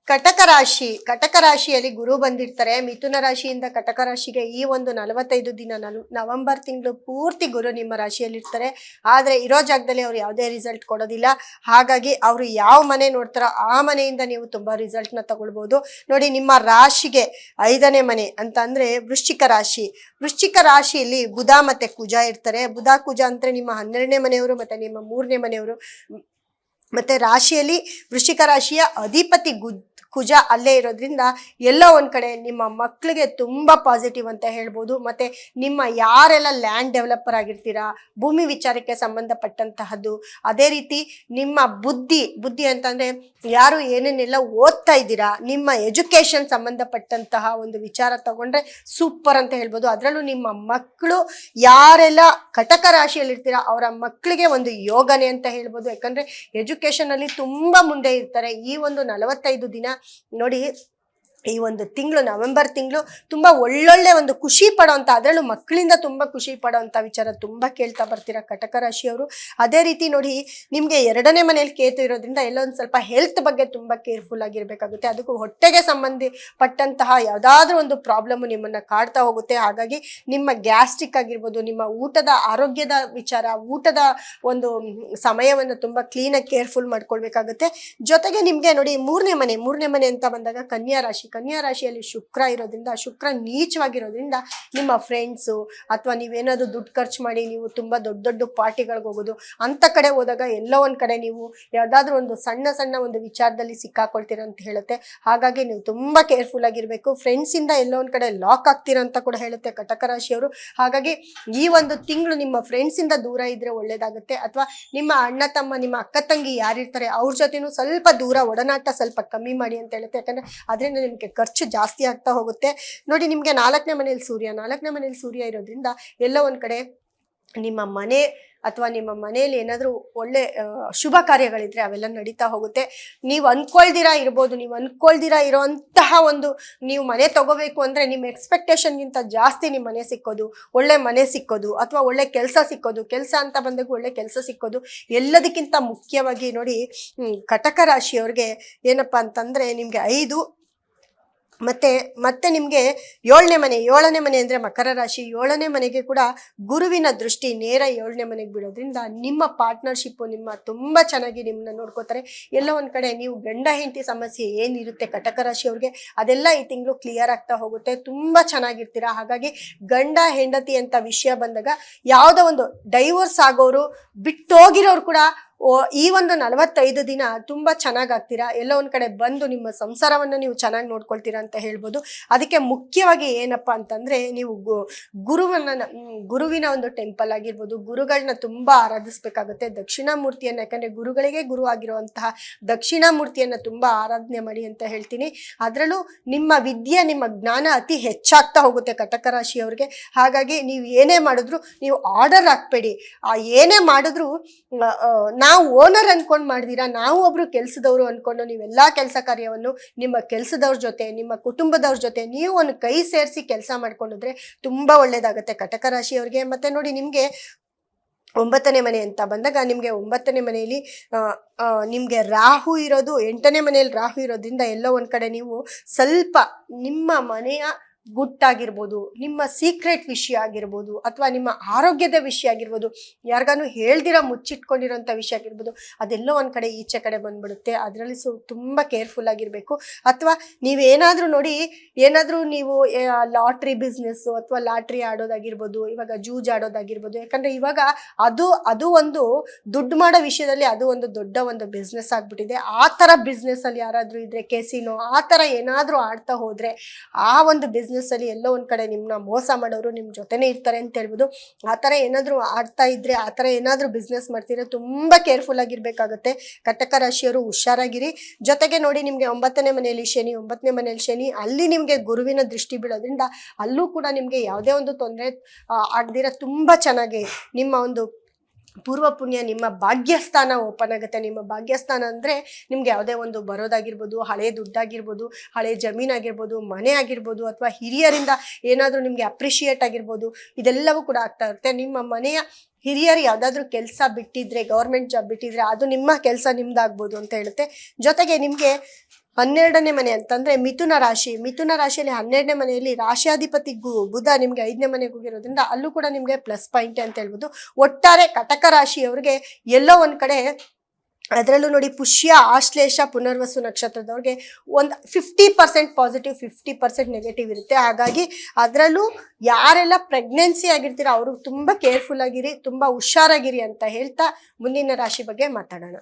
ಕಟಕ ರಾಶಿಯಲ್ಲಿ ಗುರು ಬಂದಿರ್ತಾರೆ. ಮಿಥುನ ರಾಶಿಯಿಂದ ಕಟಕ ರಾಶಿಗೆ ಈ ಒಂದು 45 ದಿನ ನವೆಂಬರ್ ತಿಂಗಳು ಪೂರ್ತಿ ಗುರು ನಿಮ್ಮ ರಾಶಿಯಲ್ಲಿರ್ತಾರೆ. ಆದ್ರೆ ಇರೋ ಜಾಗದಲ್ಲಿ ಅವ್ರು ಯಾವುದೇ ರಿಸಲ್ಟ್ ಕೊಡೋದಿಲ್ಲ. ಹಾಗಾಗಿ ಅವರು ಯಾವ ಮನೆ ನೋಡ್ತಾರೋ ಆ ಮನೆಯಿಂದ ನೀವು ತುಂಬಾ ರಿಸಲ್ಟ್ ನ ತಗೊಳ್ಬಹುದು. ನೋಡಿ, ನಿಮ್ಮ ರಾಶಿಗೆ 5ನೇ ಮನೆ ಅಂತ ಅಂದ್ರೆ ವೃಶ್ಚಿಕ ರಾಶಿಯಲ್ಲಿ ಬುಧ ಮತ್ತೆ ಕುಜ ಇರ್ತಾರೆ. ಬುಧ ಕುಜ ಅಂದ್ರೆ ನಿಮ್ಮ 12ನೇ ಮನೆಯವರು ಮತ್ತೆ ನಿಮ್ಮ 3ನೇ ಮನೆಯವರು. ಮತ್ತೆ ರಾಶಿಯಲ್ಲಿ ವೃಶ್ಚಿಕ ರಾಶಿಯ ಅಧಿಪತಿ ಕುಜ ಅಲ್ಲೇ ಇರೋದ್ರಿಂದ ಎಲ್ಲೋ ಒಂದ್ ಕಡೆ ನಿಮ್ಮ ಮಕ್ಕಳಿಗೆ ತುಂಬಾ ಪಾಸಿಟಿವ್ ಅಂತ ಹೇಳ್ಬೋದು. ಮತ್ತೆ ನಿಮ್ಮ ಯಾರೆಲ್ಲ ಲ್ಯಾಂಡ್ ಡೆವಲಪರ್ ಆಗಿರ್ತೀರಾ, ಭೂಮಿ ವಿಚಾರಕ್ಕೆ ಸಂಬಂಧಪಟ್ಟಂತಹದ್ದು, ಅದೇ ರೀತಿ ನಿಮ್ಮ ಬುದ್ಧಿ ಅಂತಂದ್ರೆ ಯಾರು ಏನೇನೆಲ್ಲ ಓದ್ತಾ ಇದ್ದೀರಾ, ನಿಮ್ಮ ಎಜುಕೇಶನ್ ಸಂಬಂಧಪಟ್ಟಂತಹ ಒಂದು ವಿಚಾರ ತಗೊಂಡ್ರೆ ಸೂಪರ್ ಅಂತ ಹೇಳ್ಬೋದು. ಅದರಲ್ಲೂ ನಿಮ್ಮ ಮಕ್ಕಳು ಯಾರೆಲ್ಲ ಕಟಕ ರಾಶಿಯಲ್ಲಿ ಇರ್ತೀರಾ ಅವರ ಮಕ್ಕಳಿಗೆ ಒಂದು ಯೋಗನೆ ಅಂತ ಹೇಳ್ಬೋದು. ಯಾಕಂದ್ರೆ ಎಜುಕೇಶನ್ ಅಲ್ಲಿ ತುಂಬಾ ಮುಂದೆ ಇರ್ತಾರೆ. ಈ ಒಂದು 45 ದಿನ ನೋಡಿ, ಈ ಒಂದು ತಿಂಗಳು ನವೆಂಬರ್ ತಿಂಗಳು ತುಂಬಾ ಒಳ್ಳೊಳ್ಳೆ ಒಂದು ಖುಷಿ ಪಡೋಂಥ, ಅದರಲ್ಲೂ ಮಕ್ಕಳಿಂದ ತುಂಬಾ ಖುಷಿ ಪಡೋಂಥ ವಿಚಾರ ತುಂಬಾ ಕೇಳ್ತಾ ಬರ್ತೀರಾ ಕಟಕ ರಾಶಿಯವರು. ಅದೇ ರೀತಿ ನೋಡಿ, ನಿಮ್ಗೆ 2ನೇ ಮನೆಯಲ್ಲಿ ಕೇತು ಇರೋದ್ರಿಂದ ಎಲ್ಲೊಂದು ಸ್ವಲ್ಪ ಹೆಲ್ತ್ ಬಗ್ಗೆ ತುಂಬಾ ಕೇರ್ಫುಲ್ ಆಗಿರ್ಬೇಕಾಗುತ್ತೆ. ಅದಕ್ಕೂ ಹೊಟ್ಟೆಗೆ ಸಂಬಂಧಪಟ್ಟಂತಹ ಯಾವ್ದಾದ್ರೂ ಒಂದು ಪ್ರಾಬ್ಲಮ್ ನಿಮ್ಮನ್ನ ಕಾಡ್ತಾ ಹೋಗುತ್ತೆ. ಹಾಗಾಗಿ ನಿಮ್ಮ ಗ್ಯಾಸ್ಟ್ರಿಕ್ ಆಗಿರ್ಬೋದು, ನಿಮ್ಮ ಊಟದ ಆರೋಗ್ಯದ ವಿಚಾರ, ಊಟದ ಒಂದು ಸಮಯವನ್ನು ತುಂಬಾ ಕ್ಲೀನ್ ಆಗಿ ಕೇರ್ಫುಲ್ ಮಾಡ್ಕೊಳ್ಬೇಕಾಗುತ್ತೆ. ಜೊತೆಗೆ ನಿಮ್ಗೆ ನೋಡಿ, ಮೂರನೇ ಮನೆ ಅಂತ ಬಂದಾಗ ಕನ್ಯಾ ರಾಶಿಯಲ್ಲಿ ಶುಕ್ರ ಇರೋದ್ರಿಂದ, ಶುಕ್ರ ನೀಚವಾಗಿರೋದ್ರಿಂದ ನಿಮ್ಮ ಫ್ರೆಂಡ್ಸು ಅಥವಾ ನೀವೇನಾದ್ರು ದುಡ್ಡು ಖರ್ಚು ಮಾಡಿ ನೀವು ತುಂಬಾ ದೊಡ್ಡ ಪಾರ್ಟಿಗಳಿಗೆ ಹೋಗೋದು, ಅಂತ ಕಡೆ ಹೋದಾಗ ಎಲ್ಲೋ ಒಂದ್ ಕಡೆ ನೀವು ಯಾವ್ದಾದ್ರು ಒಂದು ಸಣ್ಣ ಒಂದು ವಿಚಾರದಲ್ಲಿ ಸಿಕ್ಕಾಕೊಳ್ತೀರ ಅಂತ ಹೇಳುತ್ತೆ. ಹಾಗಾಗಿ ನೀವು ತುಂಬಾ ಕೇರ್ಫುಲ್ ಆಗಿರ್ಬೇಕು. ಫ್ರೆಂಡ್ಸ್ ಇಂದ ಎಲ್ಲೋ ಒಂದ್ ಕಡೆ ಲಾಕ್ ಆಗ್ತೀರ ಅಂತ ಕೂಡ ಹೇಳುತ್ತೆ ಕಟಕ ರಾಶಿಯವರು. ಹಾಗಾಗಿ ಈ ಒಂದು ತಿಂಗಳು ನಿಮ್ಮ ಫ್ರೆಂಡ್ಸ್ ಇಂದ ದೂರ ಇದ್ರೆ ಒಳ್ಳೇದಾಗುತ್ತೆ. ಅಥವಾ ನಿಮ್ಮ ಅಣ್ಣ ತಮ್ಮ, ನಿಮ್ಮ ಅಕ್ಕ ತಂಗಿ ಯಾರಿರ್ತಾರೆ ಅವ್ರ ಜೊತೆನೂ ಸ್ವಲ್ಪ ದೂರ ಒಡನಾಟ ಸ್ವಲ್ಪ ಕಮ್ಮಿ ಮಾಡಿ ಅಂತ ಹೇಳುತ್ತೆ. ಯಾಕಂದ್ರೆ ಅದರಿಂದ ನಿಮ್ಗೆ ಖರ್ಚು ಜಾಸ್ತಿ ಆಗ್ತಾ ಹೋಗುತ್ತೆ. ನೋಡಿ, ನಿಮ್ಗೆ 4ನೇ ಮನೆಯಲ್ಲಿ ಸೂರ್ಯ ಇರೋದ್ರಿಂದ ಎಲ್ಲೋ ಒಂದ್ ಕಡೆ ನಿಮ್ಮ ಮನೆ ಅಥವಾ ನಿಮ್ಮ ಮನೆಯಲ್ಲಿ ಏನಾದರೂ ಒಳ್ಳೆ ಶುಭ ಕಾರ್ಯಗಳಿದ್ರೆ ಅವೆಲ್ಲ ನಡೀತಾ ಹೋಗುತ್ತೆ. ನೀವು ಅನ್ಕೊಳ್ದಿರಾ ಇರೋಂತಹ ಒಂದು, ನೀವು ಮನೆ ತಗೋಬೇಕು ಅಂದ್ರೆ ನಿಮ್ಮ ಎಕ್ಸ್ಪೆಕ್ಟೇಷನ್ಗಿಂತ ಜಾಸ್ತಿ ನಿಮ್ಮ ಮನೆ ಸಿಕ್ಕೋದು, ಒಳ್ಳೆ ಮನೆ ಸಿಕ್ಕೋದು, ಅಥವಾ ಒಳ್ಳೆ ಕೆಲಸ ಸಿಕ್ಕೋದು, ಕೆಲಸ ಅಂತ ಬಂದಾಗ ಒಳ್ಳೆ ಕೆಲಸ ಸಿಕ್ಕೋದು, ಎಲ್ಲದಕ್ಕಿಂತ ಮುಖ್ಯವಾಗಿ ನೋಡಿ ಕಟಕ ರಾಶಿಯವ್ರಿಗೆ ಏನಪ್ಪಾ ಅಂತಂದ್ರೆ ನಿಮ್ಗೆ 5 ಮತ್ತೆ ನಿಮ್ಗೆ 7ನೇ ಮನೆ ಅಂದ್ರೆ ಮಕರ ರಾಶಿ. 7ನೇ ಮನೆಗೆ ಕೂಡ ಗುರುವಿನ ದೃಷ್ಟಿ ನೇರ 7ನೇ ಮನೆಗೆ ಬಿಡೋದ್ರಿಂದ ನಿಮ್ಮ ಪಾರ್ಟ್ನರ್ಶಿಪ್ ನಿಮ್ಮ ತುಂಬಾ ಚೆನ್ನಾಗಿ ನಿಮ್ಮನ್ನ ನೋಡ್ಕೋತಾರೆ. ಎಲ್ಲೋ ಒಂದ್ ಕಡೆ ನೀವು ಗಂಡ ಹೆಂಡತಿ ಸಮಸ್ಯೆ ಏನಿರುತ್ತೆ ಕಟಕ ರಾಶಿಯವ್ರಿಗೆ ಅದೆಲ್ಲ ಈ ತಿಂಗಳು ಕ್ಲಿಯರ್ ಆಗ್ತಾ ಹೋಗುತ್ತೆ. ತುಂಬಾ ಚೆನ್ನಾಗಿರ್ತೀರಾ. ಹಾಗಾಗಿ ಗಂಡ ಹೆಂಡತಿ ಅಂತ ವಿಷಯ ಬಂದಾಗ ಯಾವ್ದೋ ಒಂದು ಡೈವೋರ್ಸ್ ಆಗೋರು, ಬಿಟ್ಟೋಗಿರೋರು ಕೂಡ ಈ ಒಂದು 45 ದಿನ ತುಂಬಾ ಚೆನ್ನಾಗಾಗ್ತೀರಾ. ಎಲ್ಲೋ ಒಂದ್ ಕಡೆ ಬಂದು ನಿಮ್ಮ ಸಂಸಾರವನ್ನ ನೀವು ಚೆನ್ನಾಗಿ ನೋಡ್ಕೊಳ್ತೀರಾ ಅಂತ ಹೇಳ್ಬೋದು. ಅದಕ್ಕೆ ಮುಖ್ಯವಾಗಿ ಏನಪ್ಪಾ ಅಂತಂದ್ರೆ ನೀವು ಗುರುವಿನ ಒಂದು ಟೆಂಪಲ್ ಆಗಿರ್ಬೋದು, ಗುರುಗಳನ್ನ ತುಂಬಾ ಆರಾಧಿಸ್ಬೇಕಾಗುತ್ತೆ. ದಕ್ಷಿಣಾಮೂರ್ತಿಯನ್ನ, ಯಾಕಂದ್ರೆ ಗುರುಗಳಿಗೆ ಗುರು ಆಗಿರುವಂತಹ ದಕ್ಷಿಣಾಮೂರ್ತಿಯನ್ನ ತುಂಬಾ ಆರಾಧನೆ ಮಾಡಿ ಅಂತ ಹೇಳ್ತೀನಿ. ಅದ್ರಲ್ಲೂ ನಿಮ್ಮ ವಿದ್ಯೆ, ನಿಮ್ಮ ಜ್ಞಾನ ಅತಿ ಹೆಚ್ಚಾಗ್ತಾ ಹೋಗುತ್ತೆ ಕಟಕ ರಾಶಿಯವ್ರಿಗೆ. ಹಾಗಾಗಿ ನೀವು ಏನೇ ಮಾಡಿದ್ರು ನೀವು ಆರ್ಡರ್ ಹಾಕ್ಬೇಡಿ. ಏನೇ ಮಾಡಿದ್ರು ನಾವು ಓನರ್ ಅನ್ಕೊಂಡ್ ಮಾಡಿದೀರಾ, ನಾವು ಒಬ್ರು ಕೆಲ್ಸದವ್ರು ಅನ್ಕೊಂಡು ನೀವೆಲ್ಲಾ ಕೆಲಸ ಕಾರ್ಯವನ್ನು ನಿಮ್ಮ ಕೆಲ್ಸದವ್ರ ಜೊತೆ, ನಿಮ್ಮ ಕುಟುಂಬದವ್ರ ಜೊತೆ ನೀವು ಒಂದು ಕೈ ಸೇರಿಸಿ ಕೆಲಸ ಮಾಡ್ಕೊಂಡಿದ್ರೆ ತುಂಬಾ ಒಳ್ಳೇದಾಗತ್ತೆ ಕಟಕ ರಾಶಿಯವ್ರಿಗೆ. ಮತ್ತೆ ನೋಡಿ, ನಿಮ್ಗೆ 9ನೇ ಮನೆ ಅಂತ ಬಂದಾಗ ನಿಮ್ಗೆ 9ನೇ ಮನೆಯಲ್ಲಿ ನಿಮ್ಗೆ ರಾಹು ಇರೋದು, 8ನೇ ಮನೆಯಲ್ಲಿ ರಾಹು ಇರೋದ್ರಿಂದ ಎಲ್ಲೋ ಒಂದ್ ಕಡೆ ನೀವು ಸ್ವಲ್ಪ ನಿಮ್ಮ ಮನೆಯ ಗುಟ್ಟಾಗಿರ್ಬೋದು, ನಿಮ್ಮ ಸೀಕ್ರೆಟ್ ವಿಷಯ ಆಗಿರ್ಬೋದು, ಅಥವಾ ನಿಮ್ಮ ಆರೋಗ್ಯದ ವಿಷಯ ಆಗಿರ್ಬೋದು, ಯಾರಿಗಾನು ಹೇಳ್ದಿರ ಮುಚ್ಚಿಟ್ಕೊಂಡಿರೋಂಥ ವಿಷಯ ಆಗಿರ್ಬೋದು, ಅದೆಲ್ಲೋ ಒಂದ್ ಕಡೆ ಈಚೆ ಕಡೆ ಬಂದ್ಬಿಡುತ್ತೆ. ಅದರಲ್ಲಿ ತುಂಬಾ ಕೇರ್ಫುಲ್ ಆಗಿರ್ಬೇಕು. ಅಥವಾ ನೀವೇನಾದ್ರೂ ನೋಡಿ, ಏನಾದ್ರೂ ನೀವು ಲಾಟ್ರಿ ಬಿಸ್ನೆಸ್ ಅಥವಾ ಲಾಟ್ರಿ ಆಡೋದಾಗಿರ್ಬೋದು, ಇವಾಗ ಜೂಜ್ ಆಡೋದಾಗಿರ್ಬೋದು, ಯಾಕಂದ್ರೆ ಇವಾಗ ಅದು ಒಂದು ದುಡ್ಡು ಮಾಡೋ ವಿಷಯದಲ್ಲಿ ಅದು ಒಂದು ದೊಡ್ಡ ಒಂದು ಬಿಸ್ನೆಸ್ ಆಗ್ಬಿಟ್ಟಿದೆ. ಆ ತರ ಬಿಸ್ನೆಸ್ ಅಲ್ಲಿ ಯಾರಾದ್ರೂ ಇದ್ರೆ, ಕೆಸಿನೋ ಆ ತರ ಏನಾದ್ರೂ ಆಡ್ತಾ ಹೋದ್ರೆ ಆ ಒಂದು ಬಿಸ್ನೆಸ್ ಅಲ್ಲಿ ಎಲ್ಲೋ ಒಂದ್ ಕಡೆ ನಿಮ್ನ ಮೋಸ ಮಾಡೋರು ನಿಮ್ ಜೊತೆನೆ ಇರ್ತಾರೆ ಅಂತ ಹೇಳ್ಬೋದು. ಆತರ ಏನಾದ್ರೂ ಆಡ್ತಾ ಇದ್ರೆ, ಆತರ ಏನಾದ್ರೂ ಬಿಸ್ನೆಸ್ ಮಾಡ್ತಿದ್ರೆ ತುಂಬಾ ಕೇರ್ಫುಲ್ ಆಗಿರ್ಬೇಕಾಗತ್ತೆ ಕಟಕ ರಾಶಿಯವರು, ಹುಷಾರಾಗಿರಿ. ಜೊತೆಗೆ ನೋಡಿ, ನಿಮ್ಗೆ 9ನೇ ಮನೆಯಲ್ಲಿ ಶನಿ, ಅಲ್ಲಿ ನಿಮ್ಗೆ ಗುರುವಿನ ದೃಷ್ಟಿ ಬೀಳೋದ್ರಿಂದ ಅಲ್ಲೂ ಕೂಡ ನಿಮ್ಗೆ ಯಾವುದೇ ಒಂದು ತೊಂದರೆ ಆಗದಿರ ತುಂಬಾ ಚೆನ್ನಾಗಿ ನಿಮ್ಮ ಒಂದು ಪೂರ್ವ ಪುಣ್ಯ, ನಿಮ್ಮ ಭಾಗ್ಯಸ್ಥಾನ ಓಪನ್ ಆಗುತ್ತೆ. ನಿಮ್ಮ ಭಾಗ್ಯಸ್ಥಾನ ಅಂದ್ರೆ ನಿಮ್ಗೆ ಯಾವುದೇ ಒಂದು ಬರೋದಾಗಿರ್ಬೋದು, ಹಳೆ ದುಡ್ಡಾಗಿರ್ಬೋದು, ಹಳೆ ಜಮೀನಾಗಿರ್ಬೋದು, ಮನೆ ಆಗಿರ್ಬೋದು, ಅಥವಾ ಹಿರಿಯರಿಂದ ಏನಾದ್ರೂ ನಿಮ್ಗೆ ಅಪ್ರಿಷಿಯೇಟ್ ಆಗಿರ್ಬೋದು, ಇದೆಲ್ಲವೂ ಕೂಡ ಆಗ್ತಾ ಇರುತ್ತೆ. ನಿಮ್ಮ ಮನೆಯ ಹಿರಿಯರು ಯಾವ್ದಾದ್ರು ಕೆಲಸ ಬಿಟ್ಟಿದ್ರೆ, ಗೌರ್ಮೆಂಟ್ ಜಾಬ್ ಬಿಟ್ಟಿದ್ರೆ ಅದು ನಿಮ್ಮ ಕೆಲಸ ನಿಮ್ದಾಗ್ಬೋದು ಅಂತ ಹೇಳುತ್ತೆ. ಜೊತೆಗೆ ನಿಮ್ಗೆ 12ನೇ ಮನೆ ಅಂತಂದ್ರೆ ಮಿಥುನ ರಾಶಿಯಲ್ಲಿ 12ನೇ ಮನೆಯಲ್ಲಿ ರಾಶಿಯಾಧಿಪತಿ ಬುಧ ನಿಮ್ಗೆ 5ನೇ ಮನೆಗೆ ಹೋಗಿರೋದ್ರಿಂದ ಅಲ್ಲೂ ಕೂಡ ನಿಮ್ಗೆ ಪ್ಲಸ್ ಪಾಯಿಂಟ್ ಅಂತ ಹೇಳ್ಬೋದು. ಒಟ್ಟಾರೆ ಕಟಕ ರಾಶಿಯವರಿಗೆ ಎಲ್ಲೋ ಒಂದ್ ಕಡೆ ಅದರಲ್ಲೂ ನೋಡಿ ಪುಷ್ಯ ಆಶ್ಲೇಷ ಪುನರ್ವಸು ನಕ್ಷತ್ರದವ್ರಿಗೆ ಒಂದು 50% ಪಾಸಿಟಿವ್ 50% ನೆಗೆಟಿವ್ ಇರುತ್ತೆ. ಹಾಗಾಗಿ ಅದರಲ್ಲೂ ಯಾರೆಲ್ಲ ಪ್ರೆಗ್ನೆನ್ಸಿ ಆಗಿರ್ತೀರ ಅವರು ತುಂಬಾ ಕೇರ್ಫುಲ್ ಆಗಿರಿ, ತುಂಬಾ ಹುಷಾರಾಗಿರಿ ಅಂತ ಹೇಳ್ತಾ ಮುಂದಿನ ರಾಶಿ ಬಗ್ಗೆ ಮಾತಾಡೋಣ.